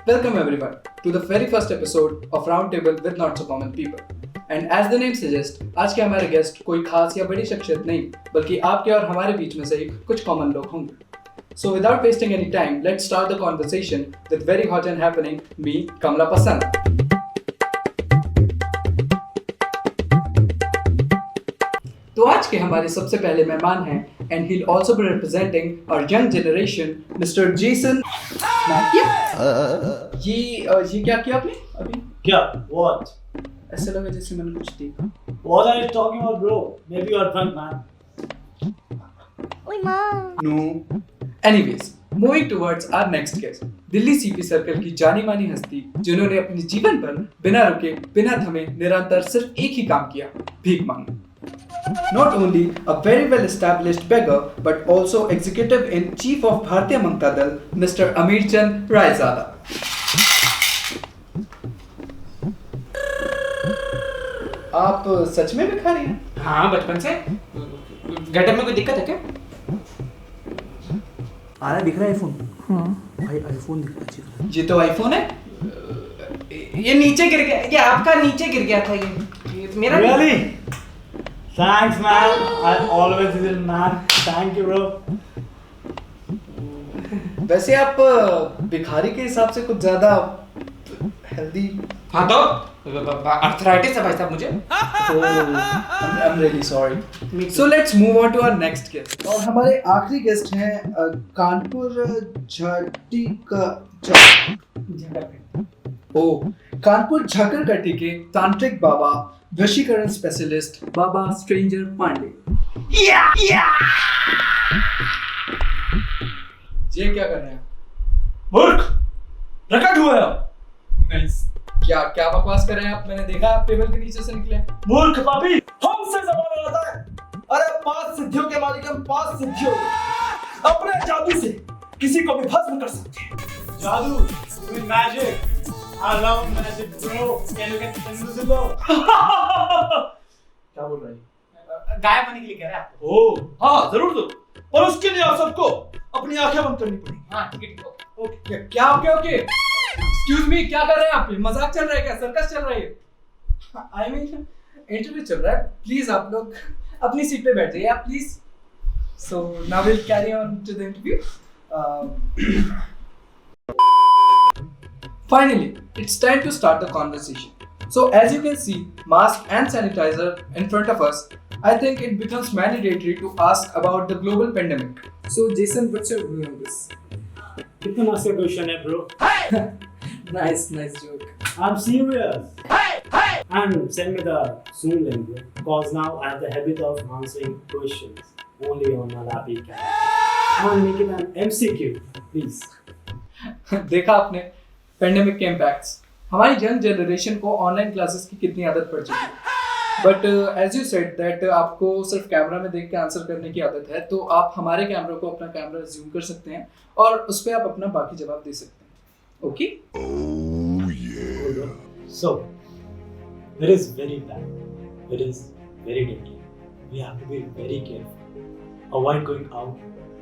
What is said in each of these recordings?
Welcome everyone to the very first episode of Roundtable with Not So Common People. And as the name suggests, आज के हमारे guest कोई खास या बड़ी शख्सियत नहीं, बल्कि आपके और हमारे बीच में से ही कुछ कॉमन लोग होंगे. So without wasting any time, let's start the conversation with very hot and happening me, Kamla Pasand. तो आज के हमारे सबसे पहले मेहमान हैं and he'll also be representing our young generation, Mr. Jason. ये क्या किया आपने अभी? क्या? What? ऐसा लगा जैसे मैंने कुछ देखा. What are you talking about, bro? Maybe you are drunk, man. ओए माँ. No. Anyways, moving towards our next guest, Delhi CP circle की जानी मानी हस्ती जिन्होंने अपने जीवन पर बिना रुके बिना थमे निरंतर सिर्फ एक ही काम किया, भीख मांगना. Not only a very well established beggar but also executive in chief of Bharatiya Janata Dal, Mr. Ameer Chand Raizada. आप सच में भिखारी हैं? हाँ, बचपन से. गटर में कोई दिक्कत है क्या? आ रहा दिख रहा है आईफोन. भाई आईफोन दिख रहा है. ये तो आईफोन है. ये नीचे गिर गया. ये आपका नीचे गिर गया था ये मेरा. Really? Thanks, man. I always will, man. Thank you, bro. वैसे आप भिखारी के हिसाब से कुछ ज्यादा हेल्दी. हाँ तो अर्थराइटिस है भाई साहब मुझे. I'm really sorry. So let's move on to our next guest. और हमारे आखिरी गेस्ट हैं कानपुर कानपुर झाकरगट्टी के तांत्रिक बाबा वशीकरण स्पेशलिस्ट बाबा स्ट्रेंजर पांडे. ये क्या कर रहे हैं? मूर्ख! प्रकट हुए आप. नाइस. क्या क्या बकवास कर रहे हैं आप? मैंने देखा आप टेबल के नीचे से निकले. मूर्ख पापी! हमसे जमाना रहता है. अरे 5 सिद्धियों के मालिक हम 5 सिद्धियों. अपने जादू से किसी को भी भस्म कर सकते हैं. जादू, with magic. I love magic, bro. Can you get invisible? क्या बोल रहा है? गायब होने के लिए कह रहा है आपको. ओह, हाँ जरूर दो. और उसके लिए आप सबको अपनी आंखें बंद करनी पड़ेगी. हाँ, ठीक है. ओके क्या ओके एक्सक्यूज मी, क्या कर रहे हैं आप? मजाक चल रहा है क्या? सर्कस चल रही है? आई मीन इंटरव्यू चल रहा है. प्लीज आप लोग अपनी सीट पे बैठ जाइए आप please. So now will carry on to the interview. Finally, it's time to start the conversation. So as you can see, mask and sanitizer in front of us, I think it becomes mandatory to ask about the global pandemic. So Jason, what's your view on this? कितना मस्त question है, bro. Nice joke. I'm serious. And send me the Zoom link, bro. Because now I have the habit of answering questions only on my laptop camera. And make it an MCQ, please. देखा आपने pandemic के impacts हमारी young generation को online classes की कितनी आदत पड़ चुकी है. But as you said that आपको सिर्फ कैमरा में देख के आंसर करने की आदत है, तो आप हमारे कैमरा को अपना कैमरा जूम कर सकते हैं और उस पर आप अपना बाकी जवाब दे सकते हैं. Okay? So, it is very bad. It is very deadly. We have to be very careful. Avoid going out.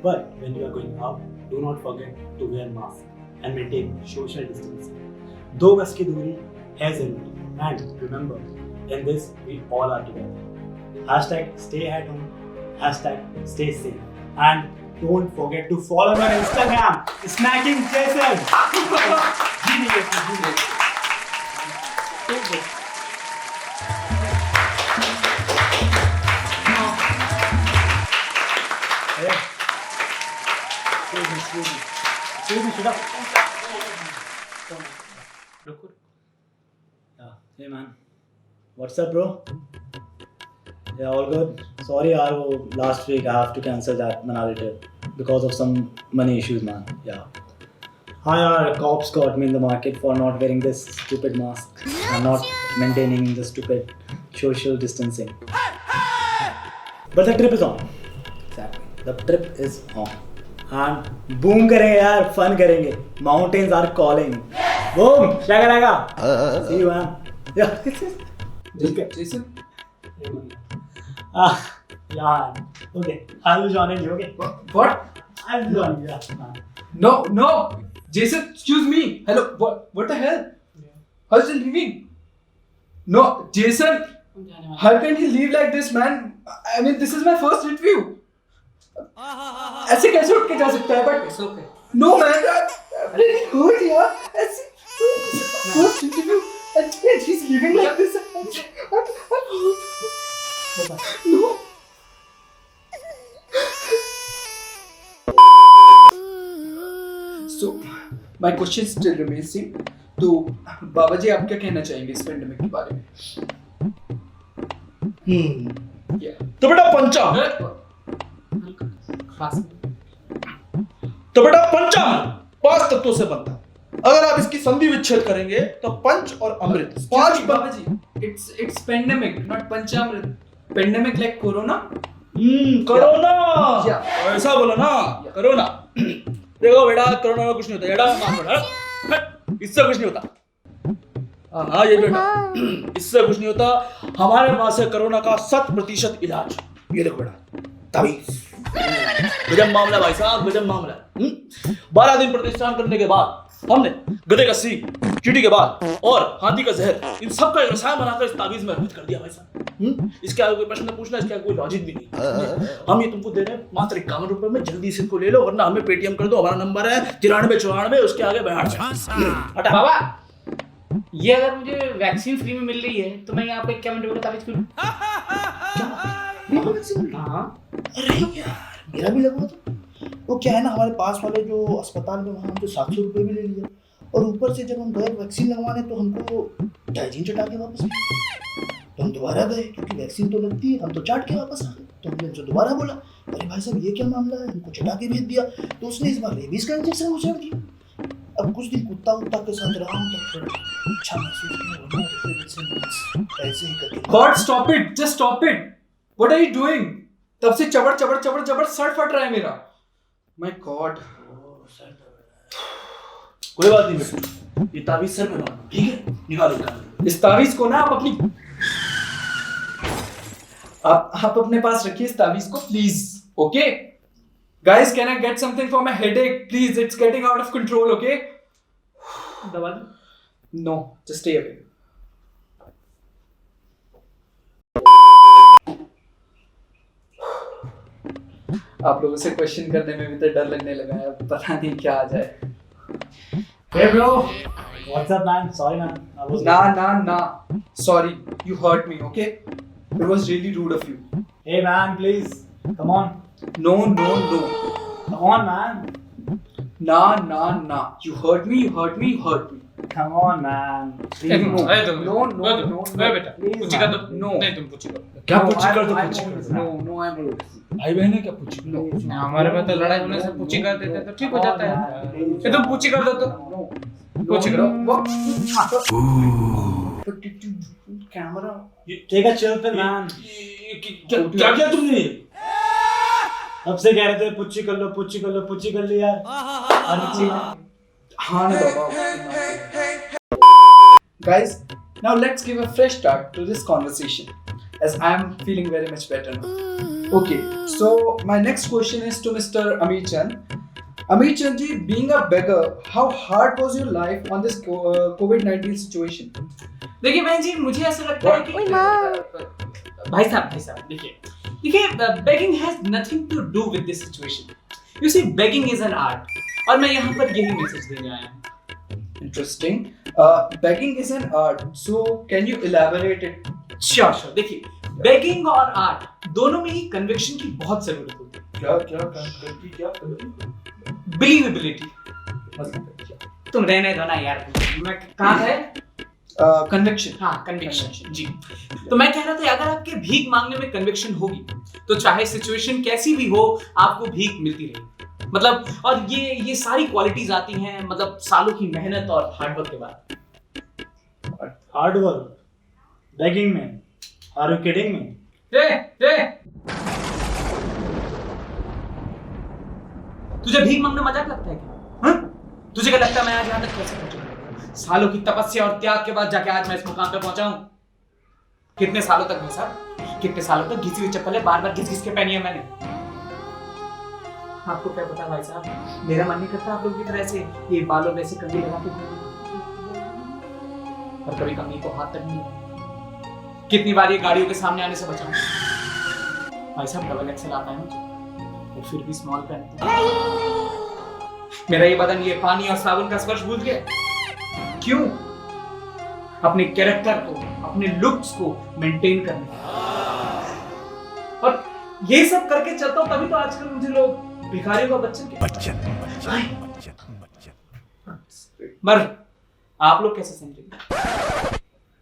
But when you are going out, do not forget to wear mask and maintain social distancing. 2 गज की दूरी है जरूरी. And remember, in this we all are together. Hashtag stay at home. Hashtag stay safe. And don't forget to follow me on Instagram. Snacking Jason. Excuse me, shut up. Hey man, what's up, bro? Yeah, all good. Sorry, yaar, last week I have to cancel that Manali trip because of some money issues, man. Yeah. Hi, yaar, cops got me in the market for not wearing this stupid mask and not maintaining the stupid social distancing. But the trip is on. Exactly. The trip is on. And boom करेंगे यार, fun करेंगे. Mountains are calling. Boom, shakalaka. See you, man. Yeah. Jason? Yeah. Okay. I will join you. Okay. What? I will join you. Yeah. No. Jason, excuse me. Hello. What the hell? How is he leaving? No, Jason. How can he leave like this, man? I mean, this is my first interview. ऐसे कैसे उठ के जा सकता है? But It's okay. no, man. I'm really hurt, यार. ऐसे first interview and he's leaving like this. No. So, my question still remains same. तो बाबा जी आप क्या कहना चाहेंगे इस पेंडेमिक के बारे में? Yeah. तो बेटा पंचम खास तो बेटा पंचम 5 तत्वों से बनता है। अगर आप इसकी संधि विच्छेद करेंगे तो पंच और अमृत 5 बाबा जी, it's pandemic, not Panchamrit. Pandemic like corona. Corona Yeah. ऐसा बोला ना करोना। देखो बेटा करोना में कुछ नहीं होता। एड़ा मान बेटा इससे कुछ नहीं होता। हाँ ये बेटा इससे कुछ नहीं होता। हमारे पास है कोरोना का 100% इलाज। ये देखो बेटा ताबीज। गजब मामला भाई साहब, गजब मामला। 12 दिन प्रतिष्ठान करने के बाद हमने गधे का सींग, चींटी के बाल और हाथी का जहर इन सब का एक रसायन बनाकर इस ताबीज में अर्पित कर दिया भाई साहब। इसके आगे कोई प्रश्न पूछना, इसके आगे कोई लॉजिक भी नहीं। हम ये तुमको दे रहे हैं मात्र 51 रुपए में। जल्दी से इनको ले लो वरना हमें पेटीएम कर दो। हमारा नंबर है 9394 उसके आगे 62। बाबा, ये अगर मुझे वैक्सीन फ्री में मिल रही है तो मैं यहाँ पे क्या मिनट ताबीज क्यों? हाँ अरे यार मेरा भी लगा था। वो क्या है ना, हमारे पास वाले जो अस्पताल में वहाँ हमसे 700 रुपये भी ले लिया और ऊपर से जब हम गए वैक्सीन लगवाने तो हमको डाइजीन चटा के वापस तो हम दोबारा गए क्योंकि वैक्सीन तो लगती है। हम तो चाट के वापस आ गए। तो हमने उनसे दोबारा बोला अरे भाई साहब ये क्या मामला है, हमको चटा के भेज दिया। तो उसने इस बार रेबीज का इंजेक्शन उछाल दिया। अब कुछ दिन कुत्ता उत्ता के साथ रहा हूँ तो थोड़ा अच्छा महसूस किया। ऐसे ही करके God, stop it! Just stop it! What are you doing? तब से चबड़ चबड़ चबड़ चबड़ सर फट रहा है मेरा। My God. कोई बात नहीं बेटा, ये ताबीज सर पे मारना, ठीक है? निकालो इस ताबीज को ना आप अपने पास रखिए इस ताबीज को please. Okay guys, can I get something for my headache please? It's getting out of control. Okay दवा दो. No, just stay away. आप लोगों से क्वेश्चन करने में भी तो डर लगने लगा है. पता नहीं क्या आ जाए. Hey bro, what's up man? Sorry man. I was Nah. Sorry, you hurt me. Okay, it was really rude of you. Hey man, please. Come on. No. Come on man. Nah. You hurt me. Come on man. Please. No. बेटा Please, पूछी कर दो. No. नहीं तुम पूछी करो. क्या No, पूछी कर दो, I'm पूछी कर always- दो। No, I'm always. भाई बहन है क्या पूछी? No. हमारे में तो लड़ाई होने से पूछी कर देते तो ठीक हो जाता है. ये तुम पूछी कर दो तो. No. पूछी करो. Camera. Take a chill pill man. क्या किया तुमने? अब से कह रहे थे पुच्ची कर लो यार. हाँ ना बाबा. Guys, now let's give a fresh start to this conversation, as I am feeling very much better now. Okay, so my next question is to Mr. Amit Chand. Amit Chand ji, being a beggar, how hard was your life on this COVID-19 situation? देखिए बहन जी, मुझे ऐसा लगता है कि ओए माँ। भाई साहब देखिए begging has nothing to do with this situation. You see, begging is an art. और मैं यहाँ पर यही मैसेज देने आया हूँ. Interesting. Begging is an art. So can you elaborate it? Sure देखिए, begging और आर्ट दोनों में ही कन्विक्शन की बहुत जरूरत होती है. क्या? बिलीवेबिलिटी. तुम रहने दो ना यार. मैं कहाँ है? Conviction. हाँ, कन्विक्शन जी. तो मैं कह रहा था अगर आपके भीख मांगने में कन्विक्शन होगी तो चाहे सिचुएशन कैसी भी हो आपको भीख मिलती रहेगी. मतलब और ये सारी क्वालिटीज आती हैं मतलब सालों की मेहनत और हार्डवर्क के बाद. Hard work. Begging में. Are you kidding me? तुझे भीख मांगना मजाक लगता है क्या? हाँ? तुझे क्या लगता है मैं आज यहाँ तक कैसे पहुंचा? सालों की तपस्या और त्याग के बाद जाके आज मैं इस मुकाम पे पहुंचा हूँ. कितने सालों तक भाई साहब, कितने सालों तक घिसी हुई चप्पलें बार-बार घिस-घिस के पहनी है मैंने. आपको क्या पता भाई साहब, मेरा मन नहीं करता आप लोग की तरह से ये बालों में से कंघी लगा के घूमने। और कभी कंघी को हाथ तक नहीं लगाया। कितनी बार ये गाड़ियों के सामने आने से बचाऊं। भाई साहब डबल एक्सेल आता है मुझे, और फिर भी स्मॉल पहनता हूं। मेरा ये बदन ये पानी और साबुन का स्पर्श भूल गया। क्यों? अपने कैरेक्टर को, अपने लुक्स को मेंटेन करने के लिए। और ये सब करके चलता हूं, तभी तो आजकल मुझे लोग भिखारियों का बच्चन कहते हैं। मर आप लोग कैसे समझेंगे?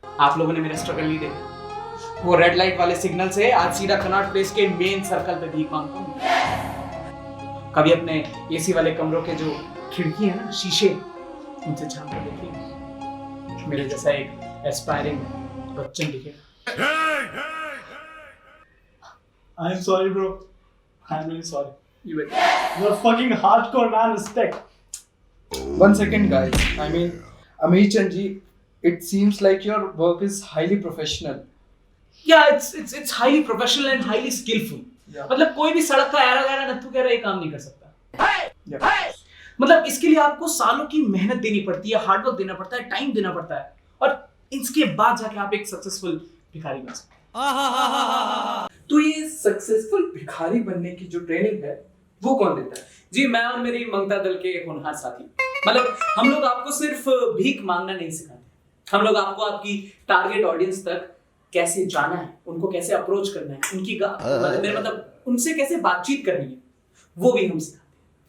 आप लोगों ने मेरा स्ट्रगल नहीं देखा। वो रेड लाइट वाले सिग्नल से आज सीधा कनॉट प्लेस के मेन सर्कल पे भीख मांगता हूं। कभी अपने एसी वाले कमरों के जो खिड़की है ना, शीशे, उनसे झांक कर देखिए, मेरे जैसा एक एस्पायरिंग बच्चन दिखेगा। I'm sorry, bro. I'm really sorry. You wait. You're fucking hardcore, man. Respect. 1 second, guys. I mean, Amit Chandji, it seems like your work is highly professional. Yeah, it's highly professional and highly skillful. Yeah. मतलब कोई भी सड़क का ऐरा गैरा नत्थु कह रहा ये काम नहीं कर सकता। Yeah. मतलब इसके लिए आपको सालों की मेहनत देनी पड़ती है, हार्डवर्क देना पड़ता है, टाइम देना पड़ता है, और इसके बाद जाके आप एक सक्सेसफुल भिखारी बन सकते हैं। तो ये सक्सेसफुल भिखारी बनने की जो ट्रेनिंग है वो कौन देता है? जी, मैं और मेरी मंगता दल के होनहार साथी। मतलब हम लोग आपको सिर्फ भीख मांगना नहीं सिखाते, हम लोग आपको आपकी टारगेट ऑडियंस तक कैसे जाना है, उनको कैसे अप्रोच करना है, उनकी मतलब उनसे कैसे बातचीत करनी है, वो भी हम सिखाते हैं।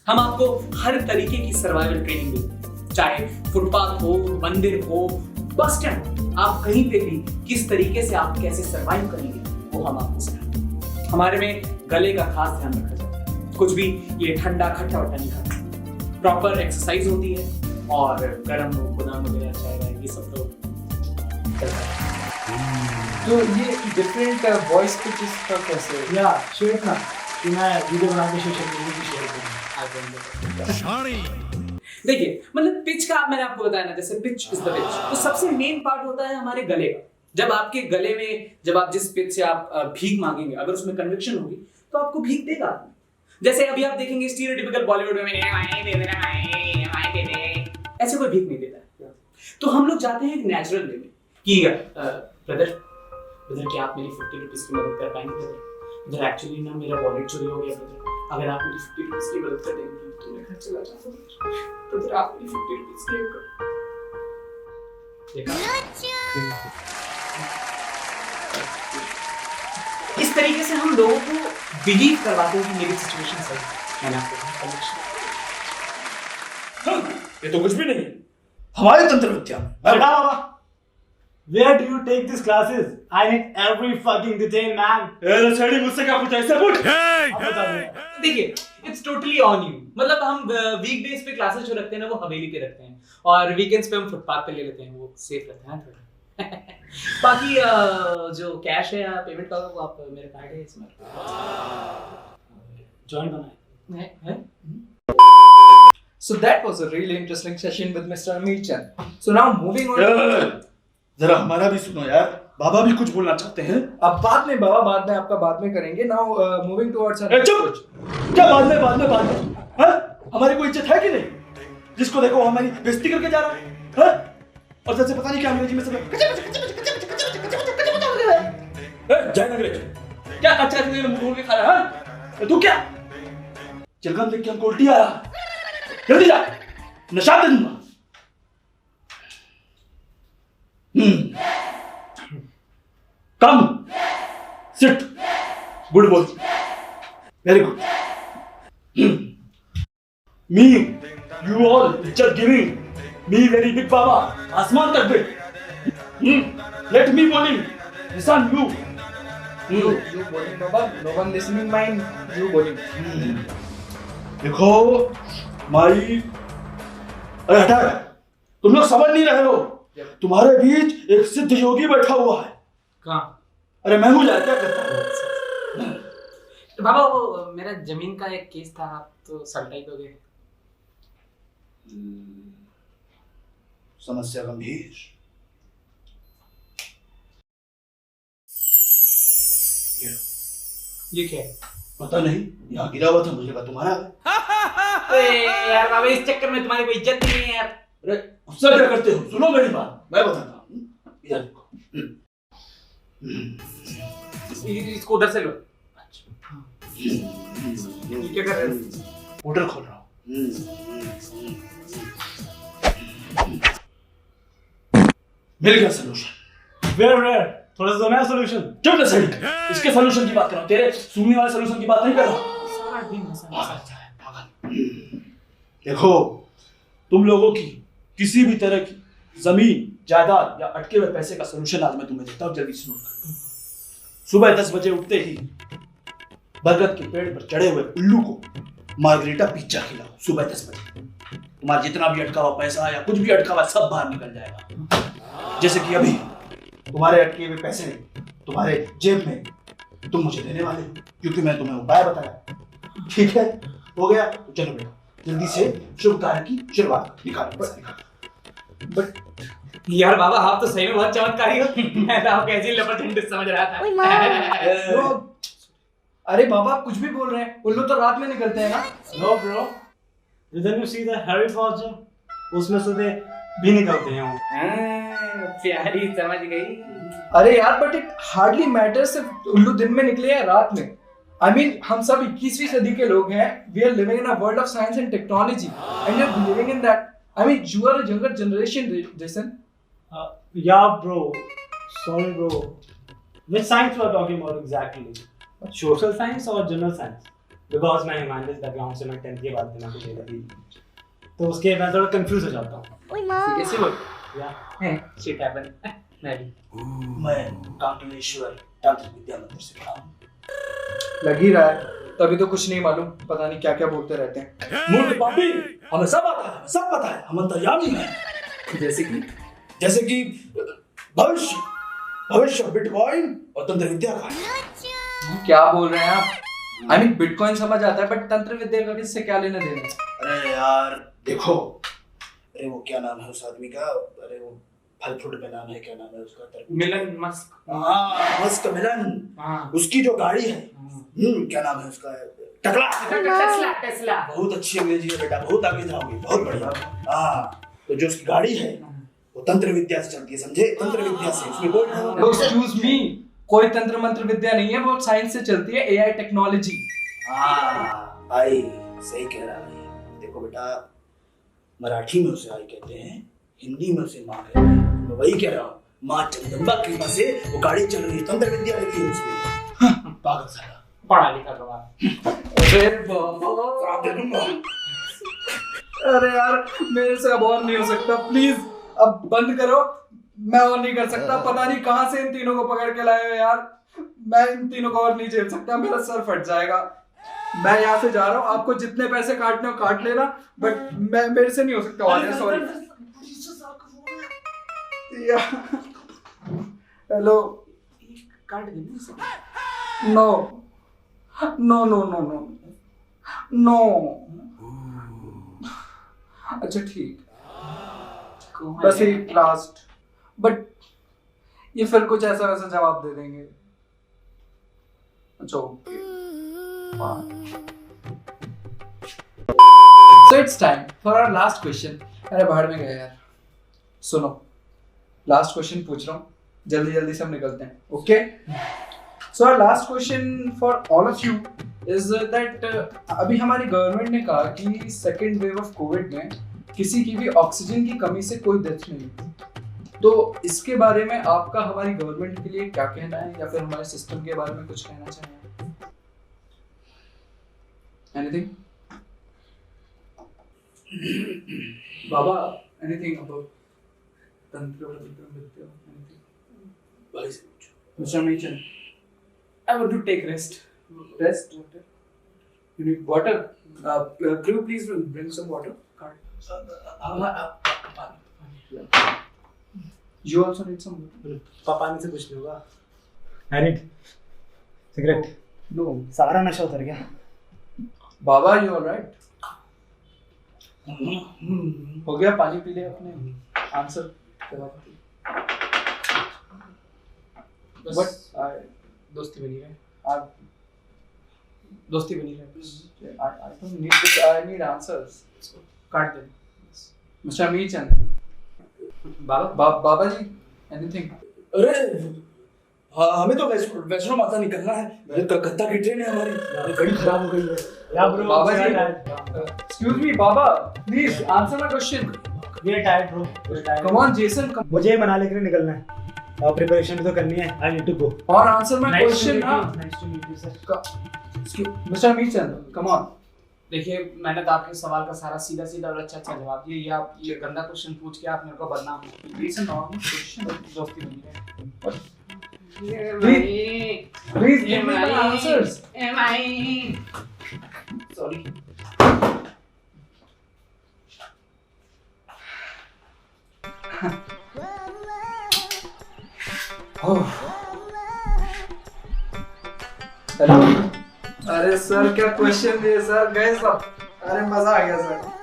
हम आपको हर तरीके की सर्वाइवल ट्रेनिंग देते हैं, चाहे फुटपाथ हो, मंदिर हो, बस स्टैंड, आप कहीं पे भी किस तरीके से आप कैसे सर्वाइव करेंगे वो हम आपको सिखाते हैं। हमारे में गले का खास ध्यान रखा जाता है, कुछ भी ये ठंडा खट्टा वट्टा नहीं खाते, प्रॉपर एक्सरसाइज होती है, और गर्म बादाम वगैरह चाय वाय ये सब तो चलता है। तो ये डिफरेंट वॉइस पिचेस का कैसे? Yeah, share ना कि मैं वीडियो बना के सोशल मीडिया पे शेयर करूँगा। देखिए, मतलब पिच का मैंने आपको बताया ना, जैसे पिच इज द पिच, तो सबसे मेन पार्ट होता है हमारे गले का। जब आपके गले में, जब आप जिस पिच से आप भीख मांगेंगे, अगर उसमें कन्विक्शन होगी तो आपको भीख देगा। जैसे अभी आप देखेंगे स्टीरियोटाइपिकल बॉलीवुड में ऐसे कोई भीख नहीं देता है। तो हम लोग जाते हैं एक नेचुरल वे में कि ब्रदर क्या आप मेरी 50 रुपीज की मदद कर पाएंगे ब्रदर? एक्चुअली ना मेरा वॉलेट चोरी हो गया ब्रदर, अगर आप मेरी 50 रुपीज की मदद कर देंगे तो मैं घर चला जाऊंगा ब्रदर, आप मेरी 50 रुपीज की इस तरीके से हम लोगों को बिलीव करवाते हैं कि मेरी सिचुएशन सही है। मैंने आपको कहा ये तो कुछ भी नहीं, हमारे तंत्र विद्या में। बाबा, where do you take these classes? I need every fucking detail, man. छड़ी मुझसे क्या पूछा, इससे पूछ। आप बता दो। देखिए, इट्स टोटली ऑन यू। मतलब हम वीकडेज पे क्लासेस जो रखते हैं ना, वो हवेली पे रखते हैं, और वीकेंड्स पे हम फुटपाथ पे ले लेते हैं, वो सेफ रहता है थोड़ा। बाकी जो कैश है या पेमेंट का, वो आप मेरे कार्ड है इसमें जॉइन बनाए है। So that was a really interesting session with Mr. Amit Chand. So now moving on. जरा हमारा भी सुनो यार, बाबा भी कुछ बोलना चाहते हैं। अब बाद में बाबा, बाद में आपका बाद में करेंगे। Now moving towards our next चुप! coach. क्या बाद में? हाँ? हमारी कोई इज्जत है कि नहीं? जिसको देखो वो हमारी बेइज्जती करके जा रहा है, हाँ? और जैसे पता नहीं क्या अंग्रेजी में सब जय अंग्रेज, क्या कच्चा मुंह खोल के खा रहा है? तू क्या चिलगम देख के हमको उल्टी आ रहा? जल्दी जा, नशा दे दूंगा। Come sit, good boy, very good. Me you all just giving me very big baba, आसमान तक big. Let me bowling, listen you. You bowling, Baba. No one listening mine. You bowling. देखो माई, अरे हटा, तुम लोग समझ नहीं रहे हो, तुम्हारे बीच एक सिद्ध योगी बैठा हुआ है। कहाँ? अरे मैं हूँ यार, क्या करता है? तो बाबा, वो मेरा जमीन का एक केस था, आप तो सल्टा ही दोगे। समस्या गंभीर। ये क्या है? पता नहीं, यहाँ गिरा हुआ था, मुझे लगा तुम्हारा है। यार बाबा इस चक्कर में तुम्हारी कोई इज्जत नहीं है यार। अरे गुस्सा क्या करते हो, सुनो मेरी बात, मैं बताता हूँ। इधर देखो। इसको उधर से लो। ये क्या कर रहे हो? मोटर खोल रहा हूँ। मिल गया सोल्यूशन। वेयर थोड़ा सा नया सॉल्यूशन। चुप ना सही, इसके सोल्यूशन की बात कर रहा हूँ, तेरे सूंघने वाले सोल्यूशन की बात नहीं कर रहा हूँ। सारा दिन हंसा पागल है, पागल। देखो, तुम लोगों की किसी भी तरह की जमीन, जायदाद या अटके हुए पैसे का सोल्यूशन आज मैं तुम्हें देता हूँ, जल्दी से नोट कर। सुबह 10 बजे उठते ही बरगद के पेड़ पर चढ़े हुए उल्लू को मार्गरीटा पिज्जा खिलाओ, सुबह 10 बजे। तुम्हारा जितना भी अटका हुआ पैसा या कुछ भी अटका हुआ सब बाहर निकल जाएगा। जैसे कि अभी तुम्हारे अटके हुए पैसे नहीं, तुम्हारे जेब में तुम मुझे देने वाले हो, क्योंकि मैं तुम्हें उपाय बताया। ठीक है, हो गया? तो चलो बेटा, जल्दी से शुभ कार्य की शुरुआत निकालो, पैसा निकालो। बट यार बाबा आप तो सही में बहुत चमत्कारी हो। मैं तो आपको ऐसे ही लपट समझ रहा था। Bro, अरे बाबा आप कुछ भी बोल रहे हैं, उल्लू तो रात में निकलते हैं ना। No bro, then you see the Harry Potter, उसमें से भी निकलते हैं वो। प्यारी समझ गई। अरे यार बट इट हार्डली मैटर्स सिर्फ उल्लू दिन में निकले या रात में। I mean, हम सब 21वीं सदी के लोग हैं। We are living in a world of science and technology, and you're believing in that. I mean, you are a younger generation, Jason. Yeah, bro. Sorry, bro. Which science you are talking about exactly? Social science or general science? Because मैं humanities background से, मैं 10th के बाद दिमाग को लेकर थी, तो उसके मैं थोड़ा कंफ्यूज हो जाता हूँ। कैसे बोल? या शिट हैपन। मैं भी। मैं कांकलेश्वर तांत्रिक विद्या मंदिर से पढ़ा हूँ। लग ही रहा है, तभी तो कुछ नहीं मालूम, पता नहीं क्या क्या बोलते रहते हैं। मूर्ख पापी, हमें सब आता है, सब पता है, हम अंतर्यामी हैं। जैसे कि भविष्य, भविष्य बिटकॉइन और तंत्र विद्या का। क्या बोल रहे हैं आप? I mean, बिटकॉइन समझ आता है, बट तंत्र विद्या का किससे क्या लेना देना? अरे यार देखो, अरे वो क्या नाम है उस आदमी का, अरे वो फल फ्रूट में नाम है, क्या नाम है उसका? मिलन मस्क। हाँ, मस्क मिलन। हाँ। उसकी जो गाड़ी है, क्या नाम है उसका? टकला। टेस्ला। बहुत अच्छी अंग्रेजी है बेटा, बहुत आगे जाओगे, बहुत बढ़िया। हाँ, तो जो उसकी गाड़ी है वो तंत्र विद्या से चलती है, समझे? तंत्र विद्या से। उसमें बोल रहा हूँ, Excuse me, कोई तंत्र मंत्र विद्या नहीं है, वो साइंस से चलती है, एआई टेक्नोलॉजी। हाँ भाई, सही कह रहा है। देखो बेटा, मराठी में उसे आई कहते हैं, हिंदी में उसे माँ कहते हैं। मैं वही कह रहा हूँ, माँ जगदम्बा की कृपा से वो गाड़ी चल रही है, तंत्र विद्या लगी है उसमें। पागल साला, पढ़ा लिखा तो अरे बाबा, अरे यार मेरे से अब और नहीं हो सकता, प्लीज अब बंद करो, मैं और नहीं कर सकता। पता नहीं कहाँ से इन तीनों को पकड़ के लाए हो यार, मैं इन तीनों को और नहीं झेल सकता, मेरा सर फट जाएगा। मैं यहाँ से जा रहा हूँ, आपको जितने पैसे काटने हो काट लेना, बट मैं मेरे से नहीं हो सकता और। सॉरी। हेलो, काट देना। No no no no no no, अच्छा ठीक, बस एक लास्ट, बट ये फिर कुछ ऐसा वैसा जवाब दे देंगे। अच्छा okay, so it's time for our last question. अरे बाहर में गया यार, सुनो लास्ट क्वेश्चन पूछ रहा हूँ, जल्दी जल्दी से हम निकलते हैं। Okay, so our last question for all of you is that अभी हमारी गवर्नमेंट ने कहा कि सेकेंड वेव ऑफ कोविड में किसी की भी ऑक्सीजन की कमी से कोई डेथ नहीं हुई, तो इसके बारे में आपका हमारी गवर्नमेंट के लिए क्या कहना है, या फिर हमारे सिस्टम के बारे में कुछ कहना चाहिए? एनीथिंग बाबा, एनीथिंग अबाउट तंत्र विद्या? भाई से पूछो। Mister मीचन, I want to take rest. rest? You need water? Could you please bring some water? You also need some water? पानी से कुछ नहीं होगा। I need cigarette. No. सारा नशा उतर गया। बाबा, you alright? हो गया, पानी पी ले अपने। आंसर बस दोस्ती बनी है। आप दोस्ती बनी रहे। I don't need this. I need answers. काट दे। Mr. Amir Chand. बाबा बाबा जी, anything? अरे हमें तो वैष्णो माता निकलना है, ये कलकत्ता की ट्रेन है हमारी, गाड़ी खराब हो गई है। Yeah, bro. Baba we are ji, tired. excuse me, Baba, please answer my question. We are tired, bro. We are tired. Come on, Jason, come मुझे मनाली के लिए निकलना है और प्रिपरेशन भी तो करनी है. I need to go. on, answer my question ना. Nice to meet you, sir. Mr. Amir Chand, come on. देखिए, मैंने तो आपके सवाल का सारा सीधा सीधा और अच्छा अच्छा जवाब दिया। ये आप ये गंदा क्वेश्चन पूछ के आप मेरे को बदनाम हो। It's a normal question. दोस्ती बनी रहे। Please give me my answers. Sorry. Hello. अरे सर क्या क्वेश्चन दिए सर, गए सब। अरे मजा आ गया सर।